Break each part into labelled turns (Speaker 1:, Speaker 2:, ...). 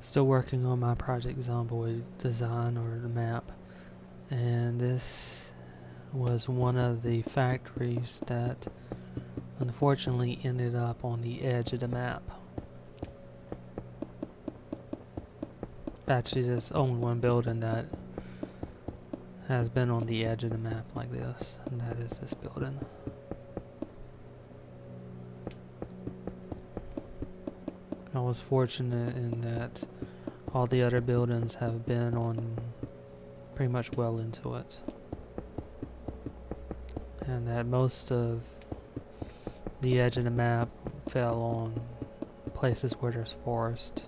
Speaker 1: Still working on my Project Zomboid design or the map, and this was one of the factories that unfortunately ended up on the edge of the map. Actually, there's only one building that has been on the edge of the map like this, and that is this building. I was fortunate in that all the other buildings have been on pretty much well into it, and that most of the edge of the map fell on places where there's forest.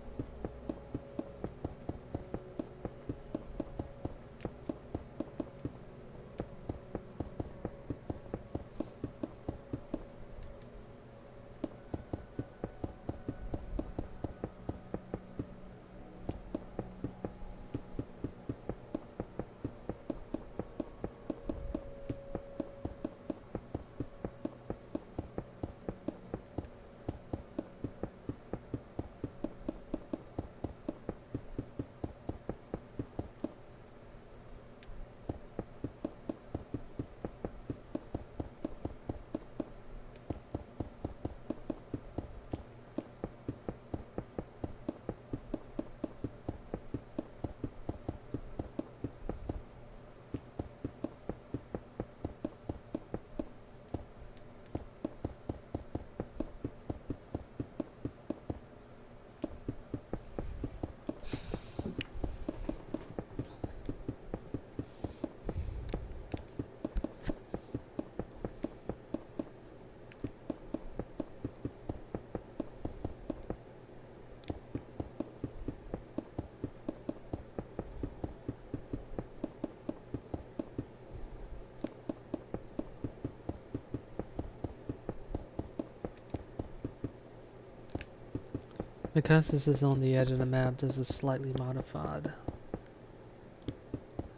Speaker 1: Because this is on the edge of the map, this is slightly modified.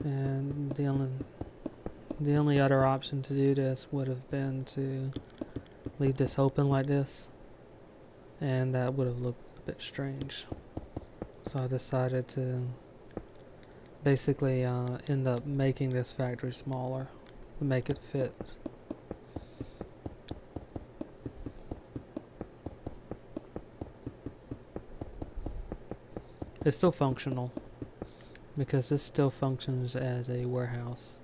Speaker 1: And the only other option to do this would have been to leave this open like this, and that would have looked a bit strange. So I decided to basically end up making this factory smaller to make it fit. It's still functional, because this still functions as a warehouse.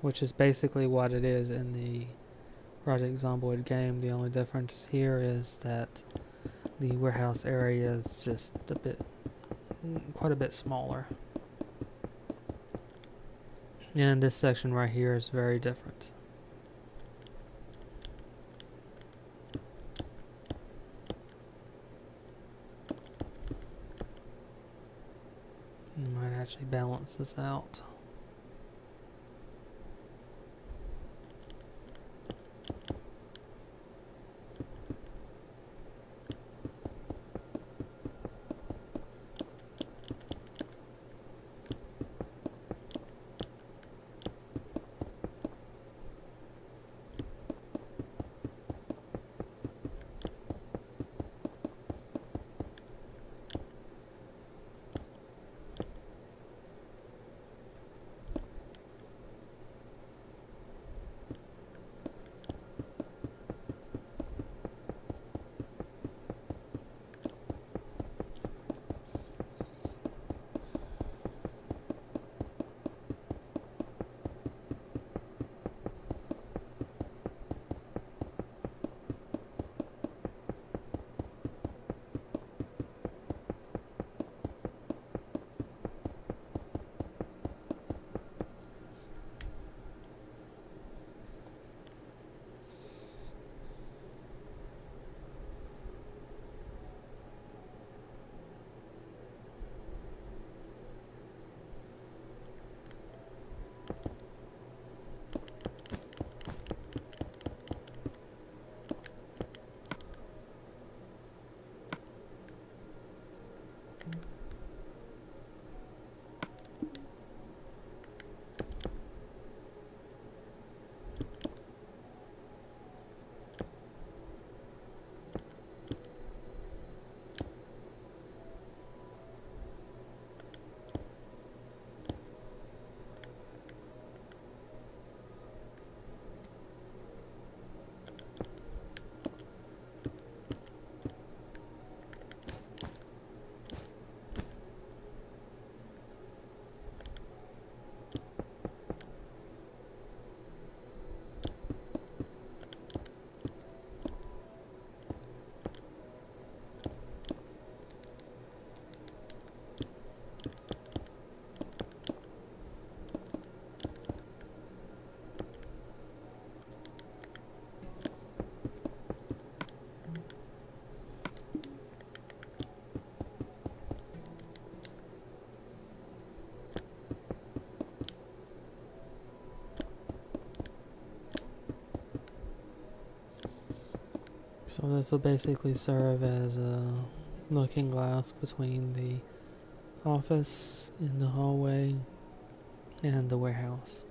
Speaker 1: Which is basically what it is in the Project Zomboid game. The only difference here is that the warehouse area is just quite a bit smaller. And this section right here is very different. You might actually balance this out. So this will basically serve as a looking glass between the office in the hallway and the warehouse.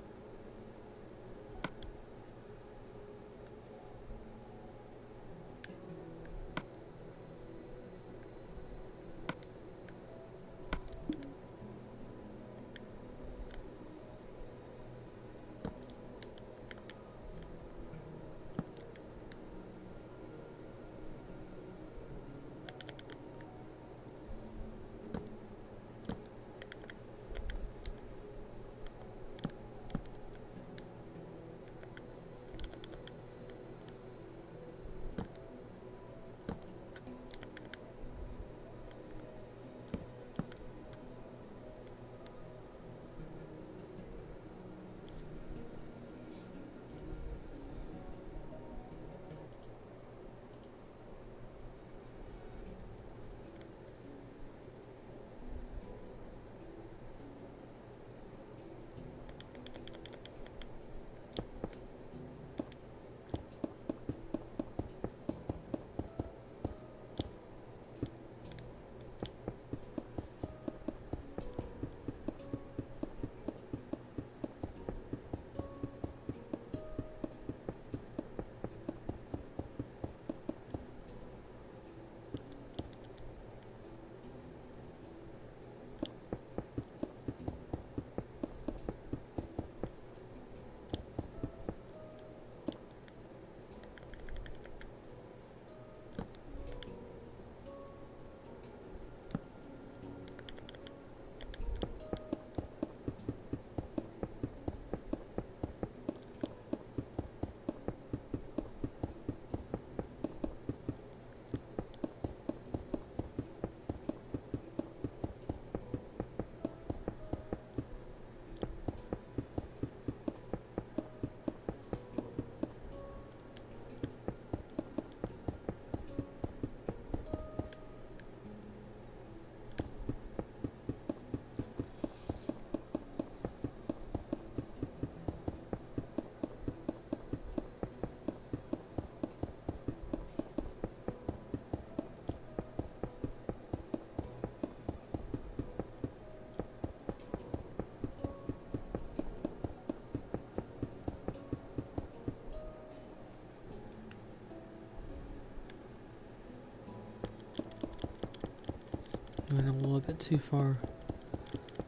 Speaker 1: Went a little bit too far.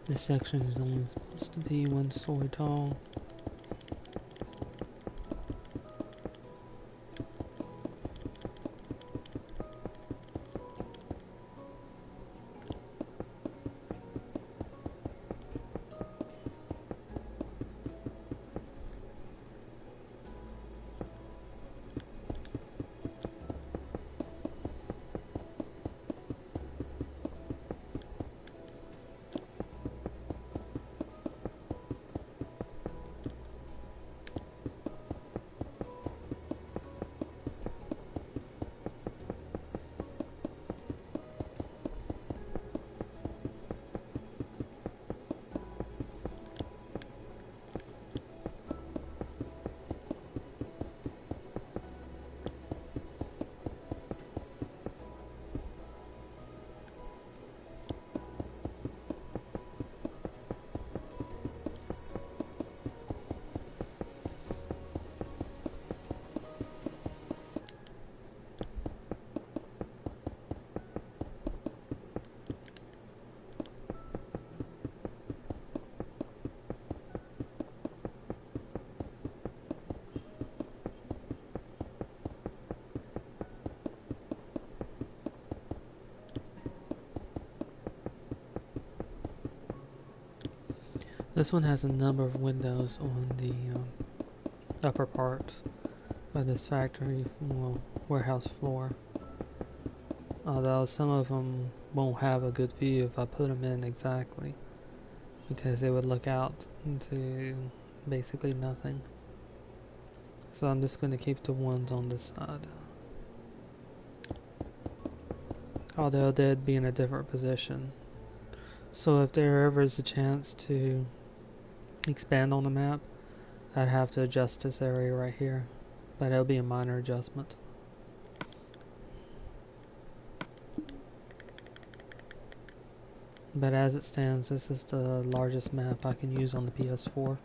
Speaker 1: This section is only supposed to be 1 story tall. This one has a number of windows on the upper part of this factory, well, warehouse floor. Although some of them won't have a good view if I put them in exactly, because they would look out into basically nothing. So I'm just going to keep the ones on this side. Although they'd be in a different position. So if there ever is a chance to expand on the map, I'd have to adjust this area right here, but it'll be a minor adjustment. But as it stands, this is the largest map I can use on the PS4.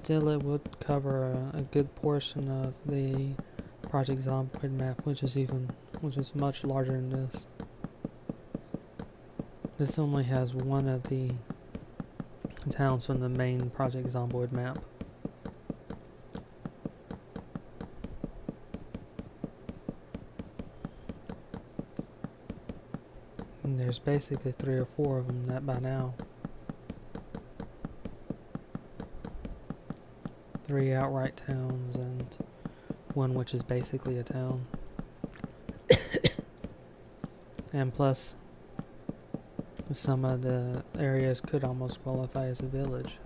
Speaker 1: Still, it would cover a good portion of the Project Zomboid map, which is much larger than this. This only has one of the towns from the main Project Zomboid map. And there's basically 3 or 4 of them that by now. 3 outright towns and 1 which is basically a town. And plus, some of the areas could almost qualify as a village.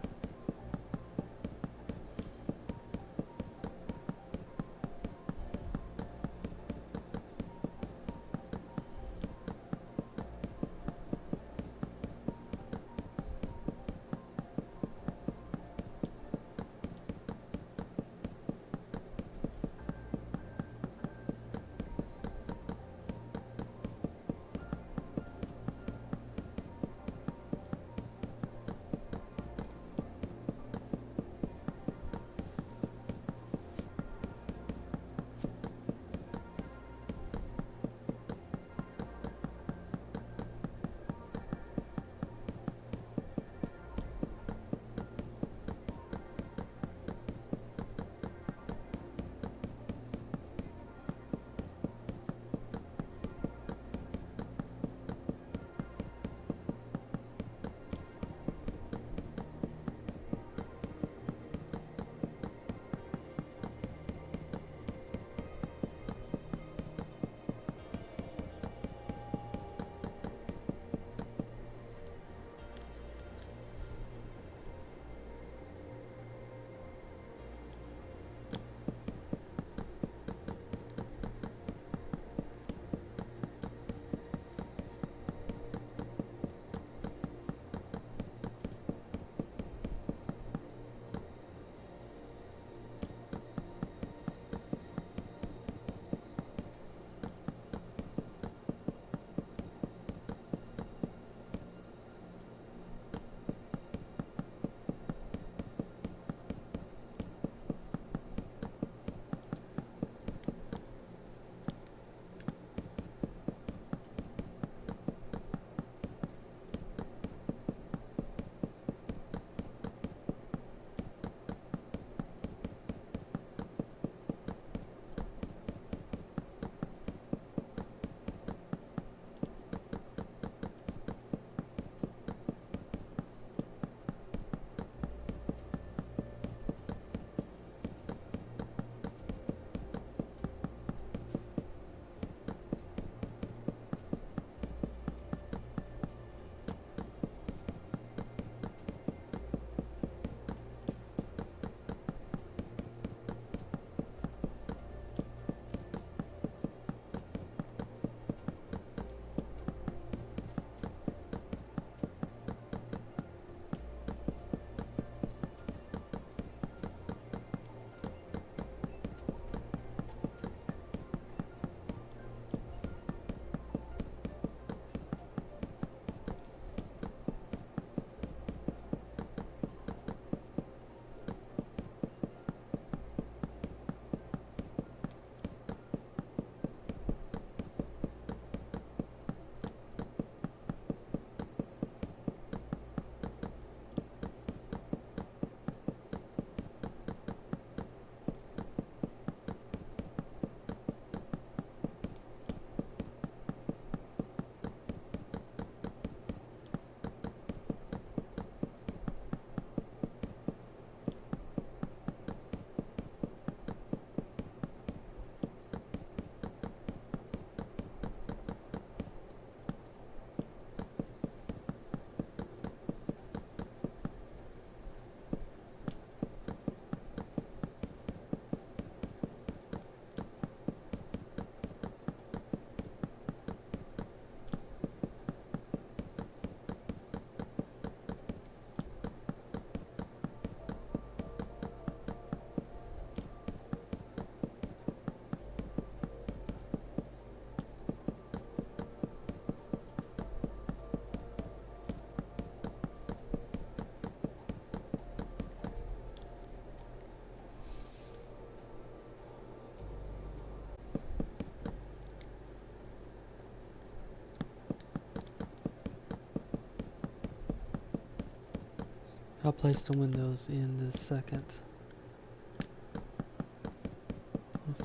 Speaker 1: I'll place the windows in the second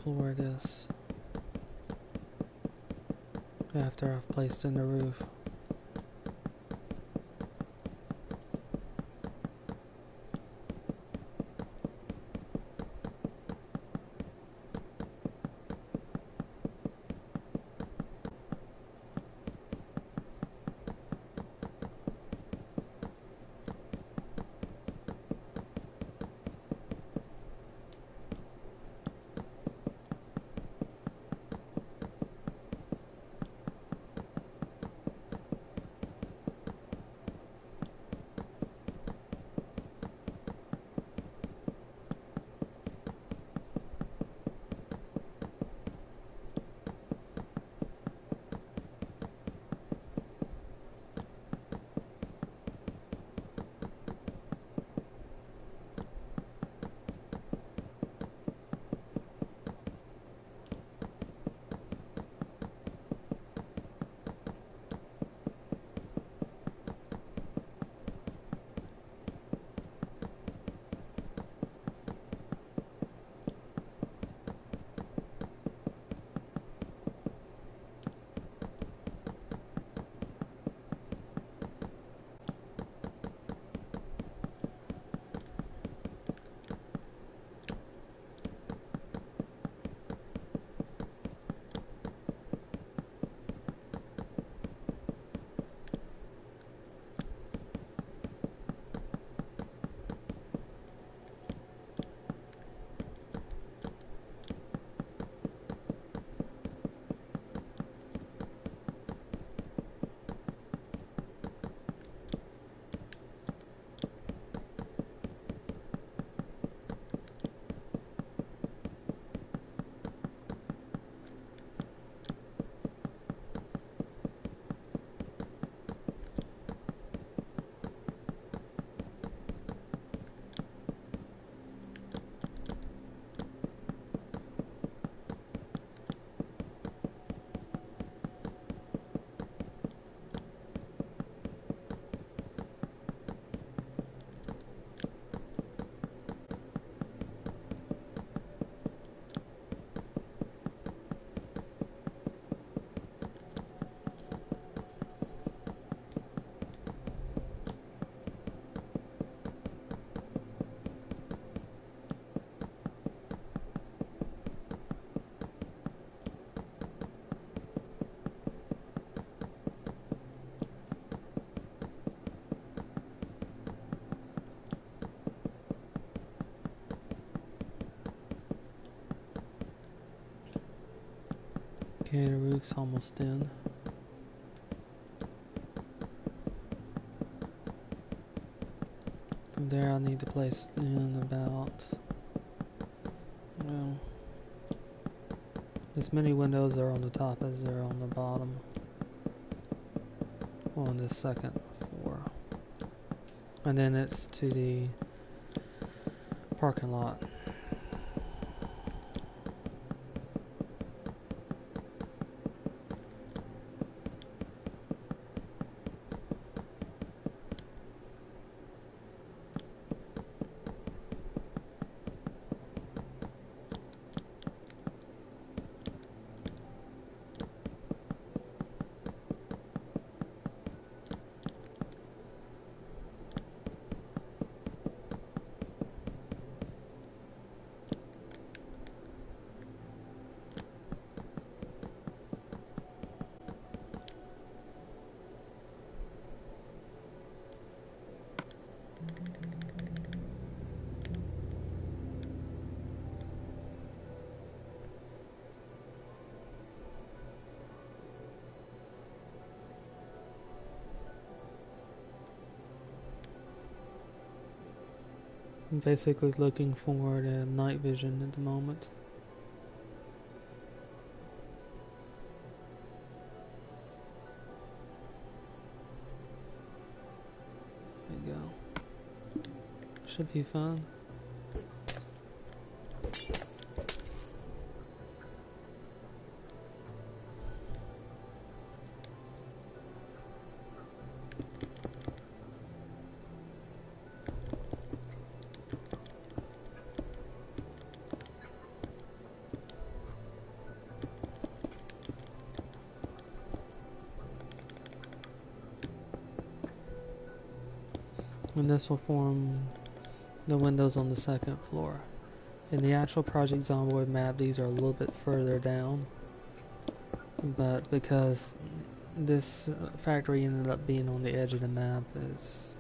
Speaker 1: floor of this after I've placed in the roof. Okay, the roof's almost in. From there I'll need to place in about, well, as many windows are on the top as there are on the bottom on this second floor. And then it's to the parking lot. I'm basically looking for the night vision at the moment. There you go. Should be fun. And this will form the windows on the second floor. In the actual Project Zomboid map, these are a little bit further down, but because this factory ended up being on the edge of the map, is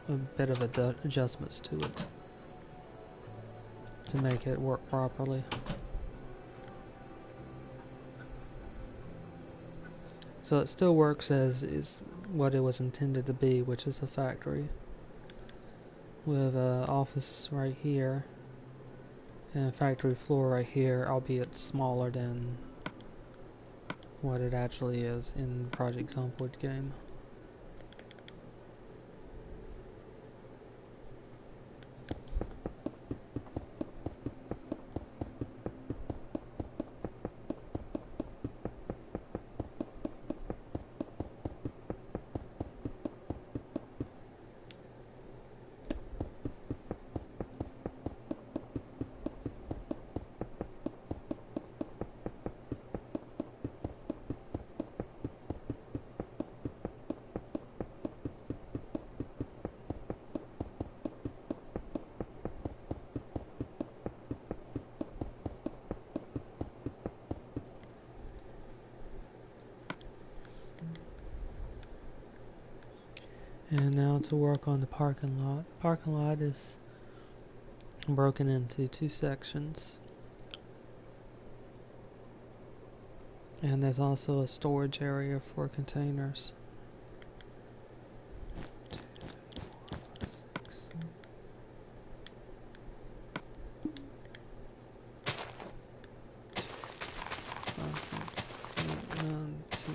Speaker 1: a bit of adjustments to it to make it work properly. So it still works as is what it was intended to be, which is a factory with an office right here and a factory floor right here, albeit smaller than what it actually is in Project Zomboid game. And now to work on the parking lot. Parking lot is broken into two sections. And there's also a storage area for containers. 2, 3, 4, 5, 6. 5, 6, 8, 9, 10.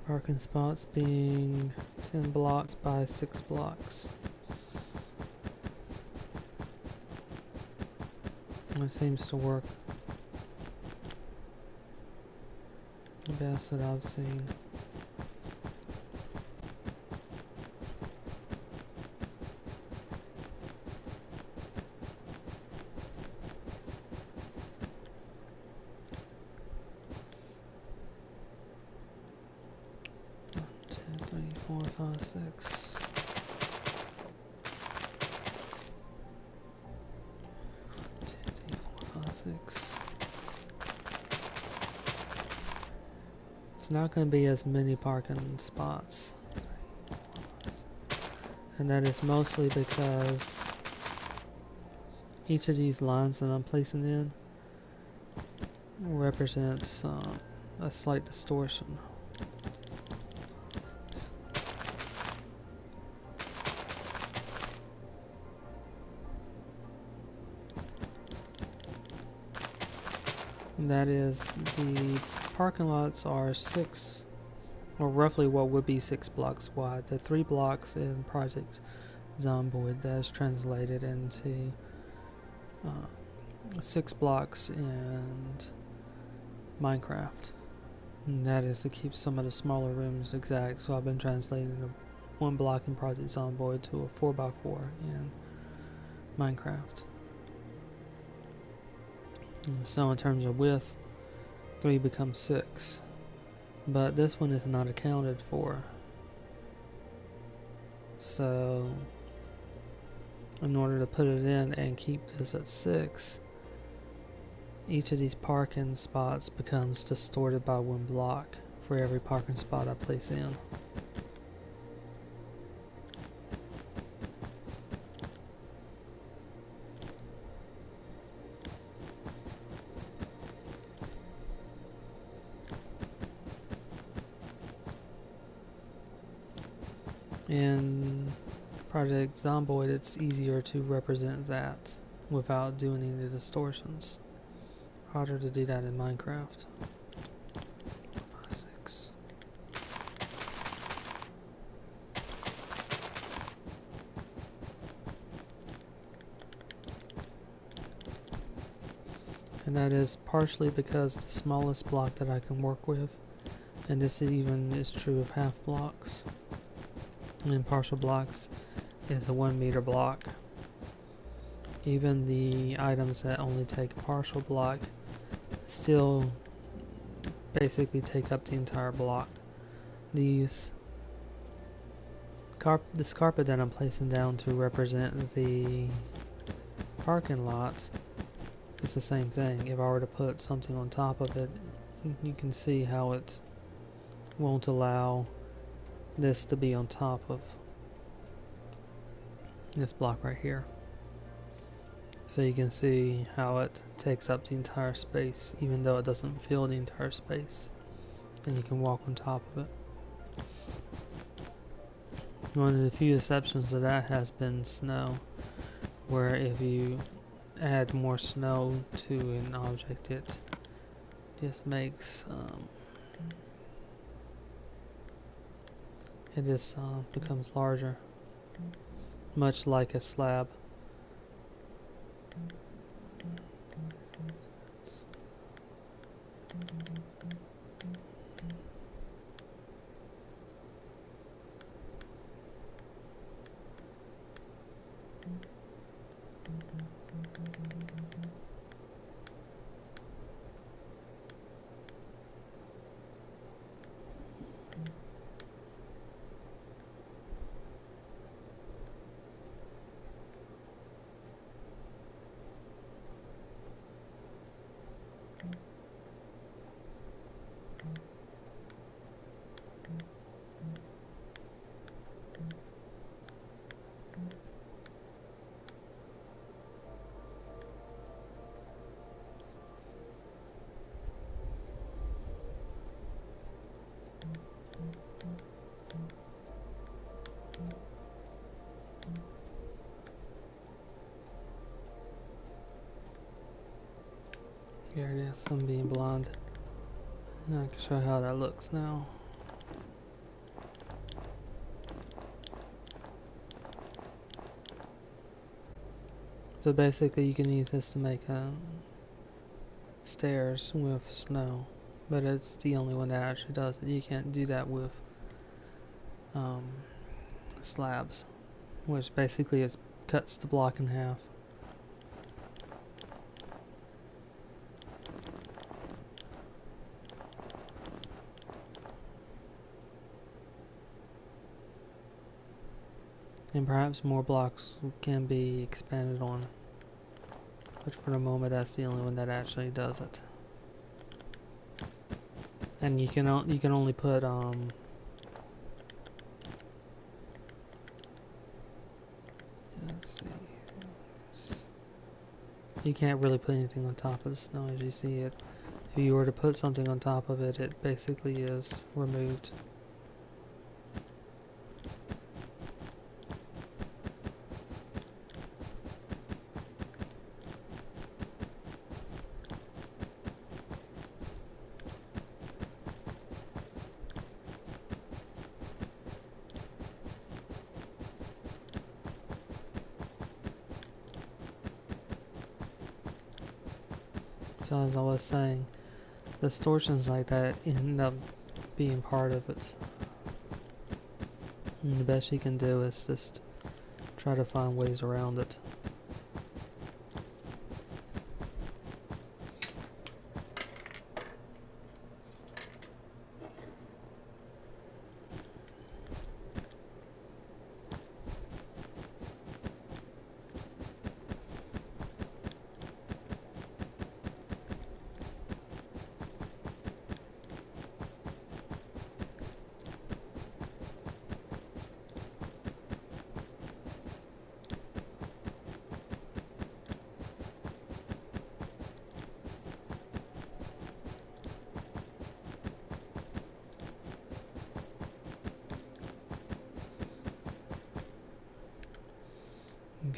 Speaker 1: Parking spots being 10 blocks by 6 blocks. It seems to work the best that I've seen. Four, five, six. 2, 3, 4, 5, 6. It's not going to be as many parking spots, and that is mostly because each of these lines that I'm placing in represents a slight distortion. And that is, the parking lots are 6, or roughly what would be 6 blocks wide. The 3 blocks in Project Zomboid, that is translated into 6 blocks in Minecraft. And that is to keep some of the smaller rooms exact. So I've been translating the 1 block in Project Zomboid to a 4x4 in Minecraft. And so in terms of width, 3 becomes 6. But this one is not accounted for. So in order to put it in and keep this at 6, each of these parking spots becomes distorted by 1 block for every parking spot I place in. In Project Zomboid, it's easier to represent that without doing any distortions. Harder to do that in Minecraft. 5, 6. And that is partially because the smallest block that I can work with, and this even is true of half blocks, and partial blocks, is a 1 meter block. Even the items that only take a partial block still basically take up the entire block. This carpet that I'm placing down to represent the parking lot is the same thing. If I were to put something on top of it, you can see how it won't allow this to be on top of this block right here. So you can see how it takes up the entire space, even though it doesn't fill the entire space. And you can walk on top of it. One of the few exceptions to that has been snow, where if you add more snow to an object, it just makes it just becomes larger, much like a slab. Here it is, I'm being blind. I can show how that looks now. So basically you can use this to make stairs with snow, but it's the only one that actually does it. You can't do that with slabs, which basically it cuts the block in half. And perhaps more blocks can be expanded on, but for the moment that's the only one that actually does it. And you can only put let's see, you can't really put anything on top of the snow as you see it. If you were to put something on top of it, it basically is removed. So as I was saying, distortions like that end up being part of it. And the best you can do is just try to find ways around it.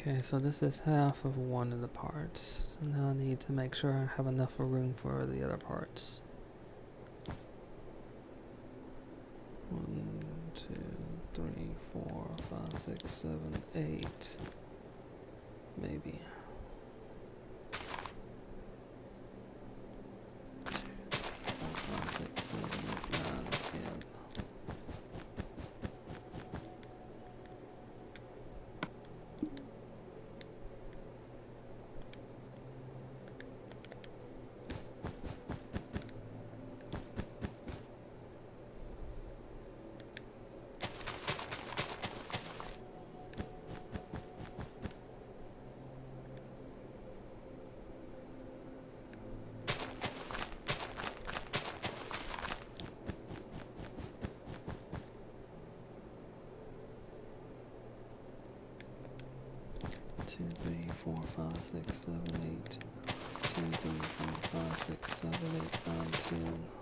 Speaker 1: Okay, so this is half of one of the parts. So now I need to make sure I have enough room for the other parts. 1, 2, 3, 4, 5, 6, 7, 8. Maybe. 2, 3, 4, 5, 6, 7, 8, 9, 10. 2, 3, 4, 5, 6, 7, 8. 2, 3, 4, 5, 6, 7, 8, 9, 10.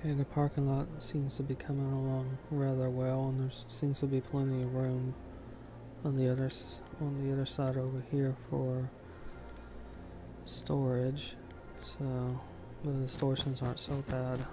Speaker 1: Okay, the parking lot seems to be coming along rather well, and there seems to be plenty of room on the other side over here for storage. So the distortions aren't so bad.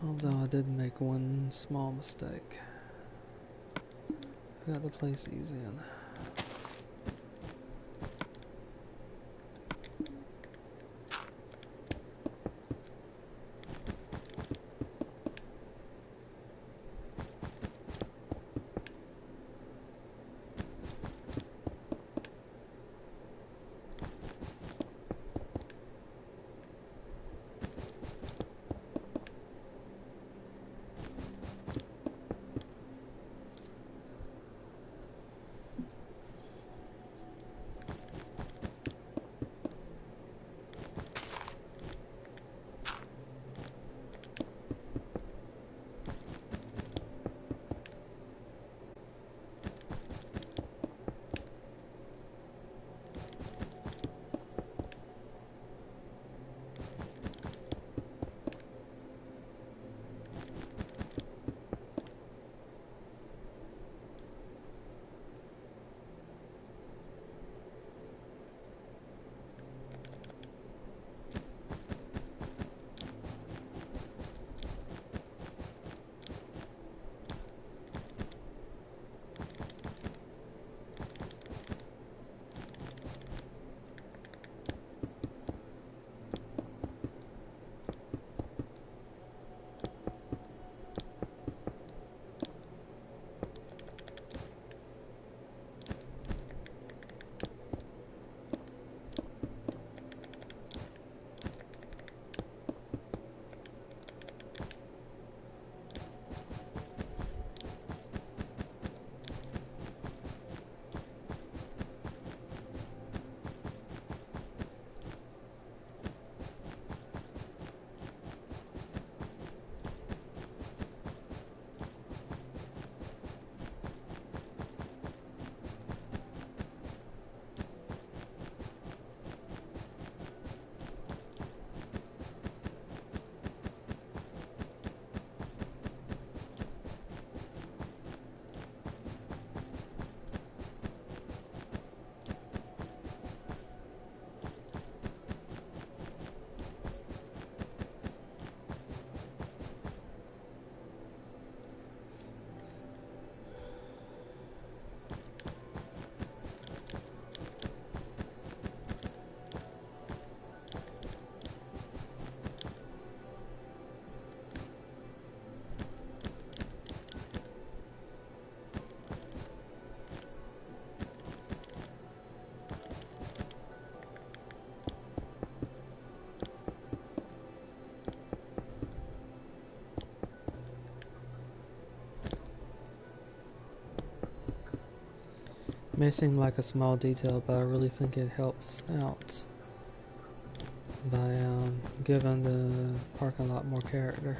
Speaker 1: Although I did make one small mistake. I got to place these in. May seem like a small detail, but I really think it helps out by giving the parking lot more character.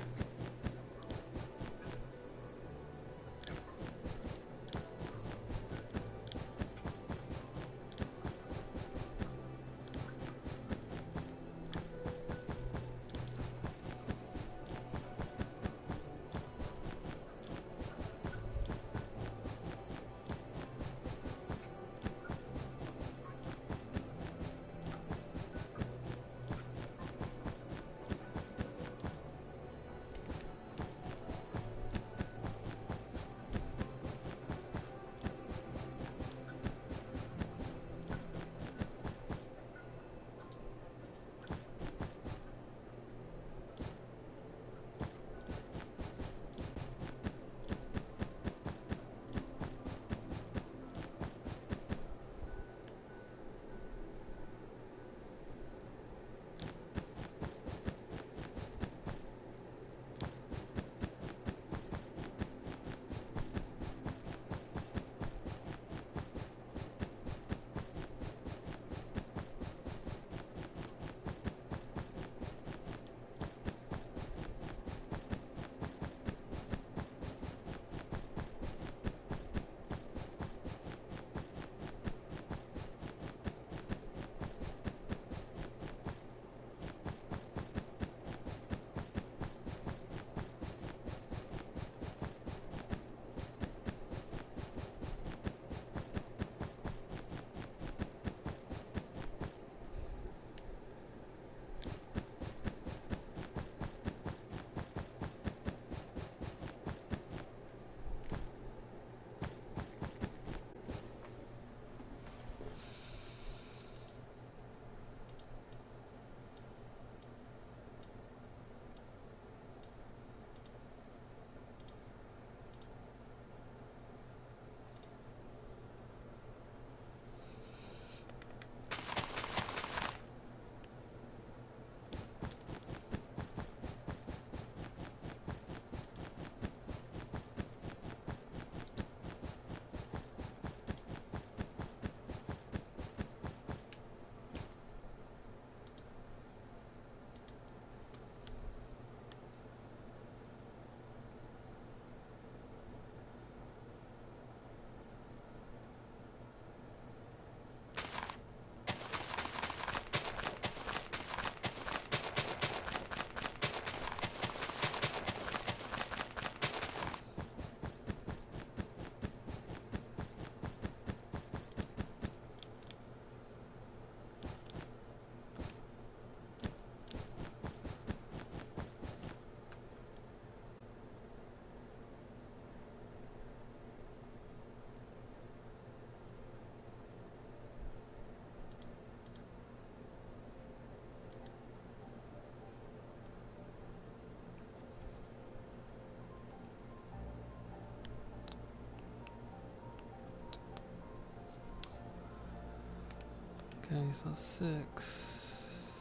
Speaker 1: Okay, so 6,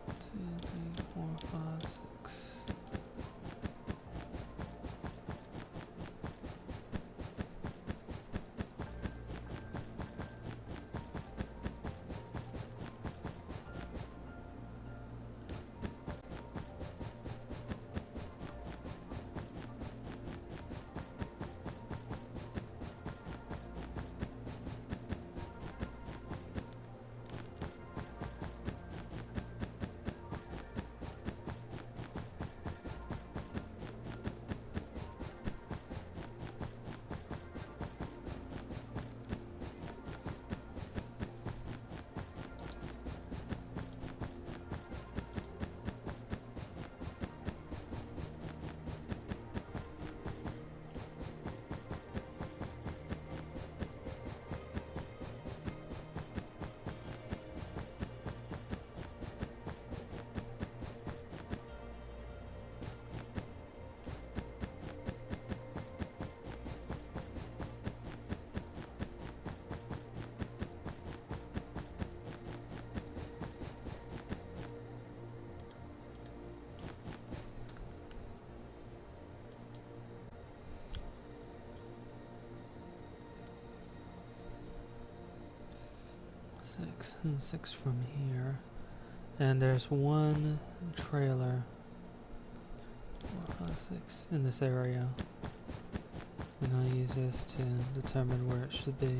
Speaker 1: 2, 3, 4, 5, 6. Six and 6 from here, and there's one trailer, 4, 5, 6 in this area, and I'll use this to determine where it should be.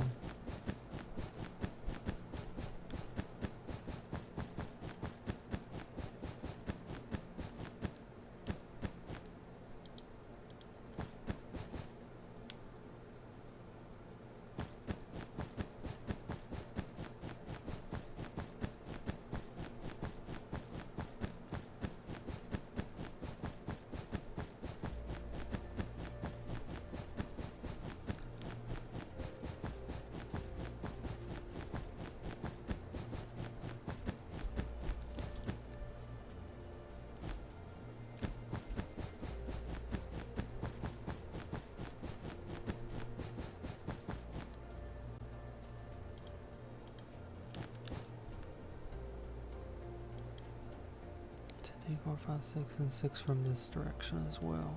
Speaker 1: Three, 4, 5, 6, and 6 from this direction as well.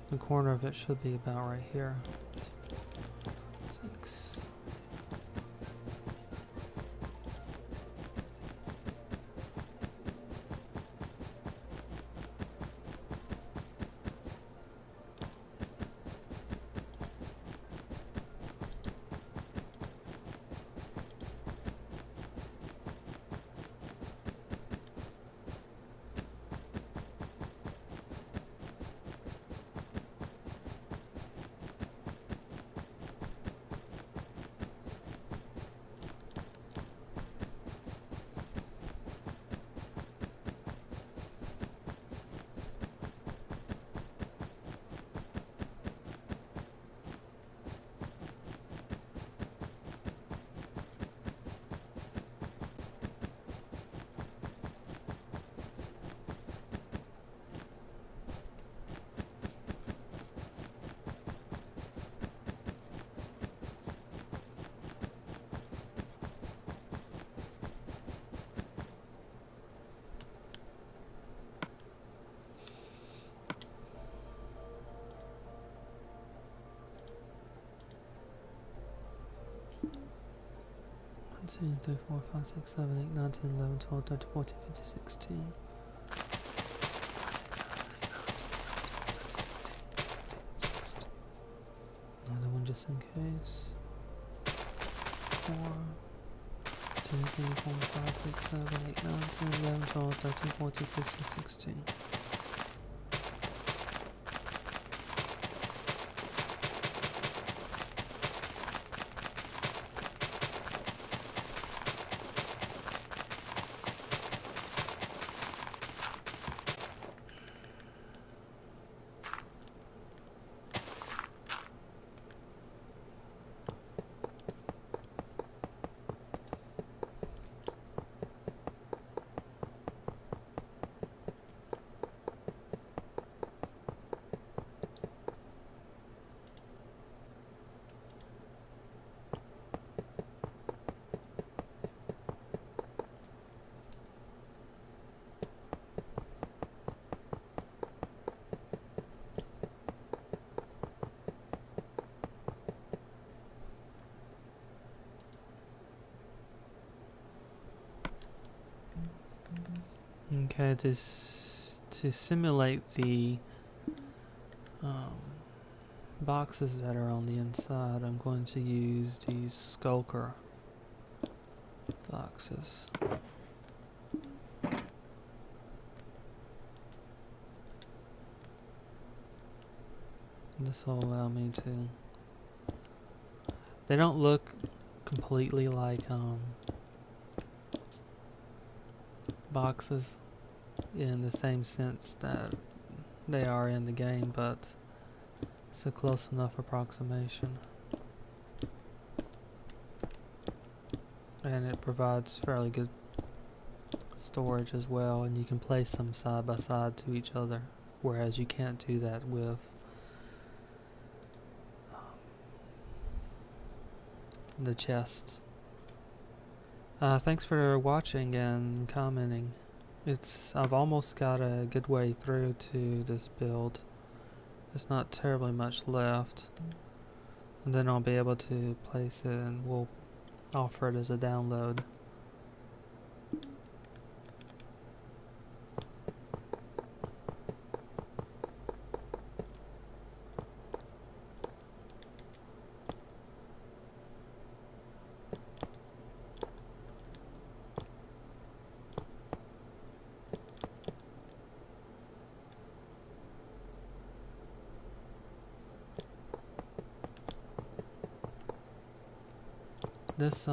Speaker 1: The corner of it should be about right here. 6. One, 2, 3, 4, 5, 6, 7, 8, 9, 10, 11, 12, 13, 14, 15, 16. Another one just in case. 4, 2, 3, 4, 5, 6, 7, 8, 9, 10, 11, 12, 13, 14, 15, 16. Okay, to simulate the boxes that are on the inside, I'm going to use these skulker boxes. This will allow me to... They don't look completely like boxes in the same sense that they are in the game, but it's a close enough approximation. And it provides fairly good storage as well, and you can place them side by side to each other, whereas you can't do that with the chests. Thanks for watching and commenting. I've almost got a good way through to this build. There's not terribly much left, and then I'll be able to place it and we'll offer it as a download. This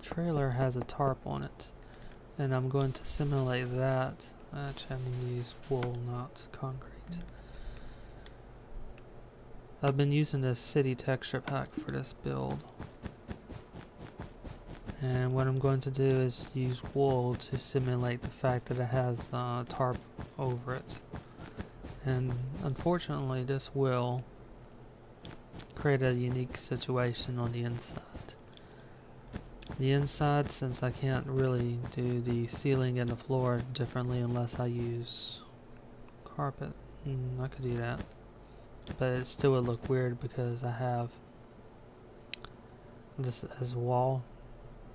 Speaker 1: trailer has a tarp on it, and I'm going to simulate that. Actually, I'm going to use wool, not concrete. I've been using this city texture pack for this build, and what I'm going to do is use wool to simulate the fact that it has tarp over it. And unfortunately, this will create a unique situation on the inside. The inside, since I can't really do the ceiling and the floor differently unless I use carpet, I could do that, but it still would look weird because I have this as a wall.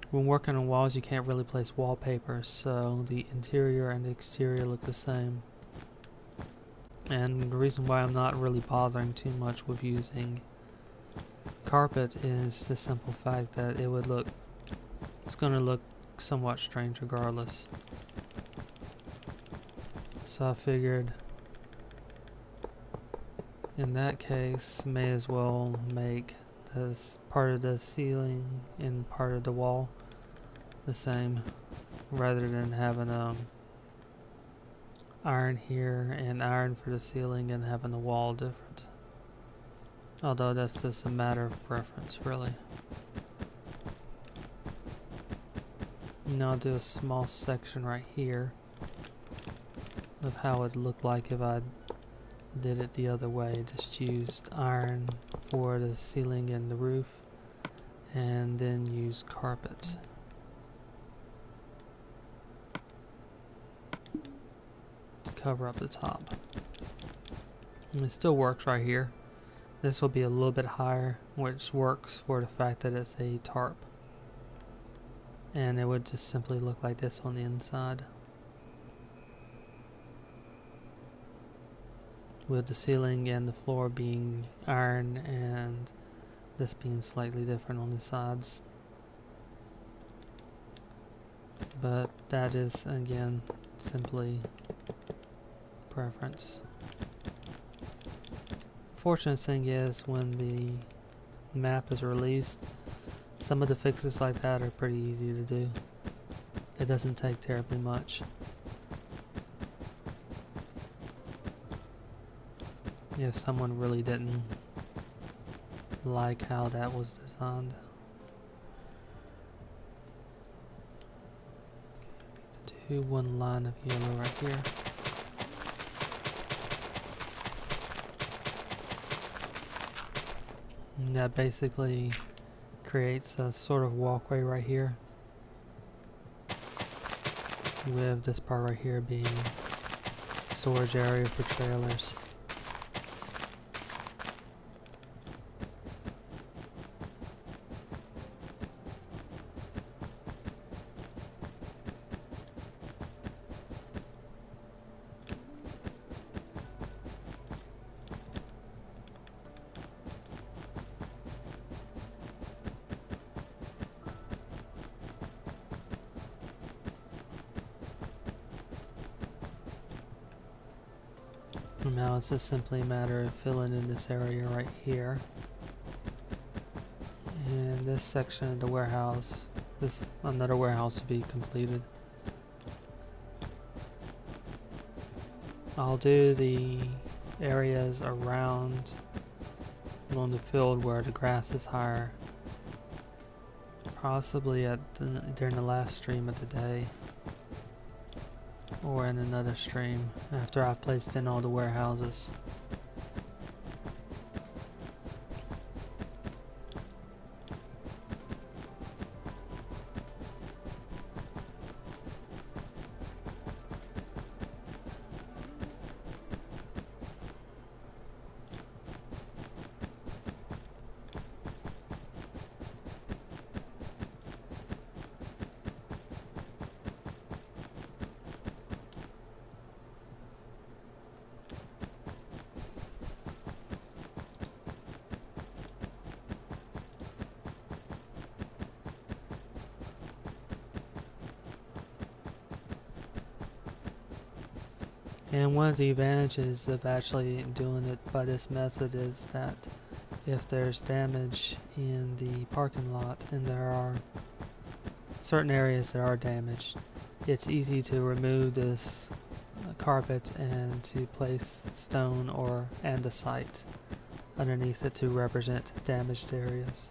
Speaker 1: When working on walls, you can't really place wallpaper, so the interior and the exterior look the same. And the reason why I'm not really bothering too much with using carpet is the simple fact that it's going to look somewhat strange regardless. So I figured in that case, may as well make this part of the ceiling and part of the wall the same, rather than having iron here and iron for the ceiling and having the wall different. Although that's just a matter of preference, really. Now I'll do a small section right here of how it'd look like if I did it the other way. Just used iron for the ceiling and the roof, and then use carpet. To cover up the top. And it still works right here. This will be a little bit higher, which works for the fact that it's a tarp. And it would just simply look like this on the inside, with the ceiling and the floor being iron and this being slightly different on the sides. But that is, again, simply preference. Fortunate thing is, when the map is released, some of the fixes like that are pretty easy to do. It doesn't take terribly much. If someone really didn't like how that was designed. Do one line of yellow right here. And that basically creates a sort of walkway right here, with this part right here being storage area for trailers. Now it's just simply a matter of filling in this area right here. And this section of the warehouse, another warehouse to be completed. I'll do the areas around on the field where the grass is higher, possibly during the last stream of the day, or in another stream after I've placed in all the warehouses. And one of the advantages of actually doing it by this method is that if there's damage in the parking lot, and there are certain areas that are damaged, it's easy to remove this carpet and to place stone or andesite underneath it to represent damaged areas.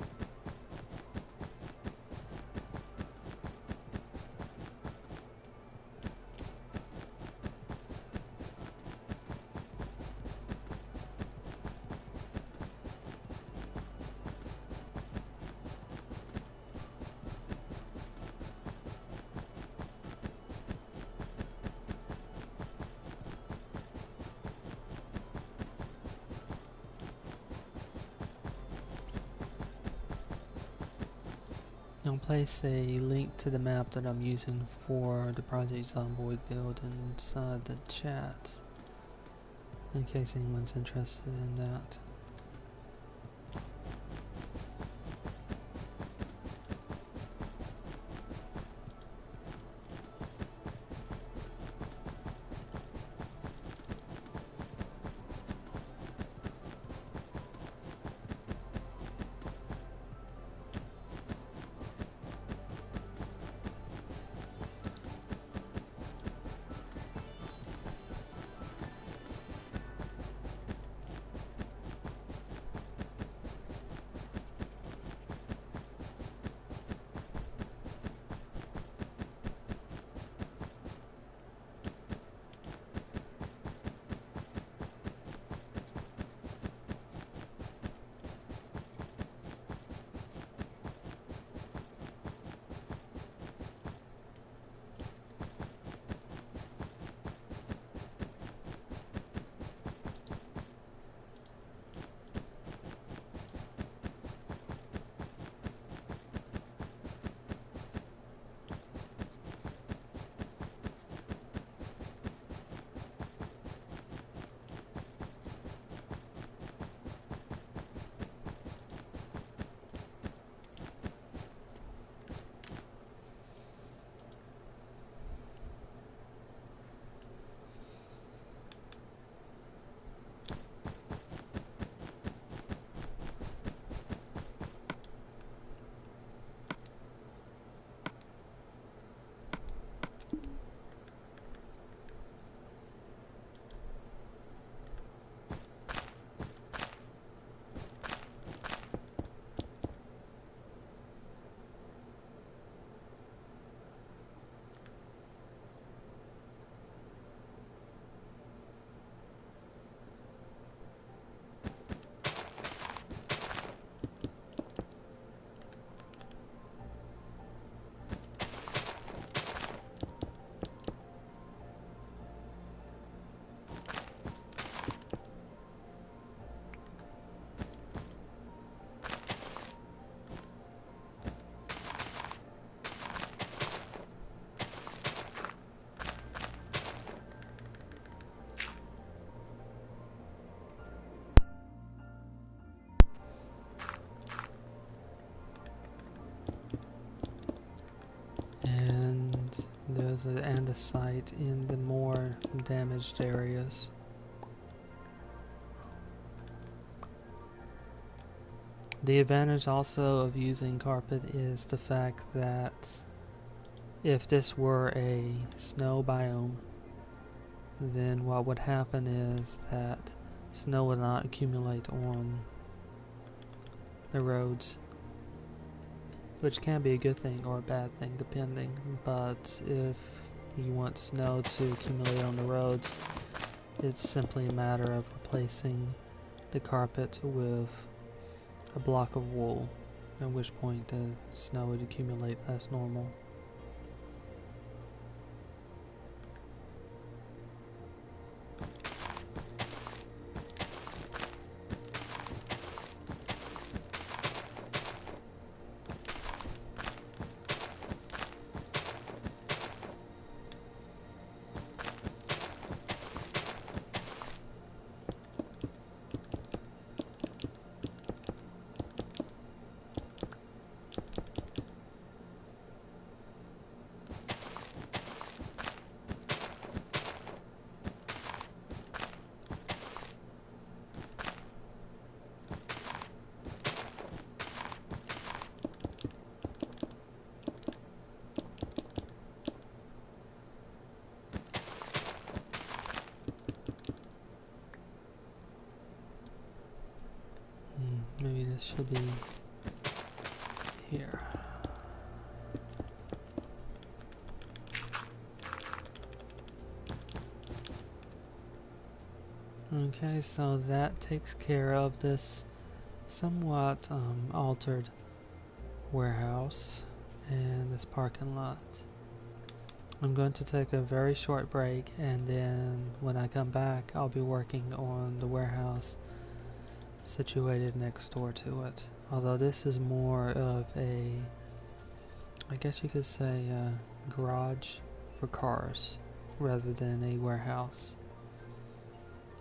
Speaker 1: I'll place a link to the map that I'm using for the Project Zomboid build inside the chat, in case anyone's interested in that. There's an andesite in the more damaged areas. The advantage also of using carpet is the fact that if this were a snow biome, then what would happen is that snow would not accumulate on the roads, which can be a good thing or a bad thing depending. But if you want snow to accumulate on the roads, it's simply a matter of replacing the carpet with a block of wool, at which point the snow would accumulate as normal. Maybe this should be here. Okay, so that takes care of this somewhat altered warehouse and this parking lot. I'm going to take a very short break, and then when I come back I'll be working on the warehouse situated next door to it. Although this is more of a, I guess you could say, a garage for cars rather than a warehouse.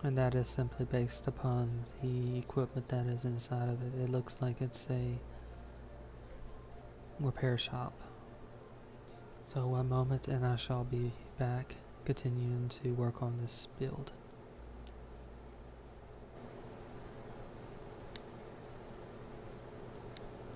Speaker 1: And that is simply based upon the equipment that is inside of it. It looks like it's a repair shop. So one moment and I shall be back continuing to work on this build.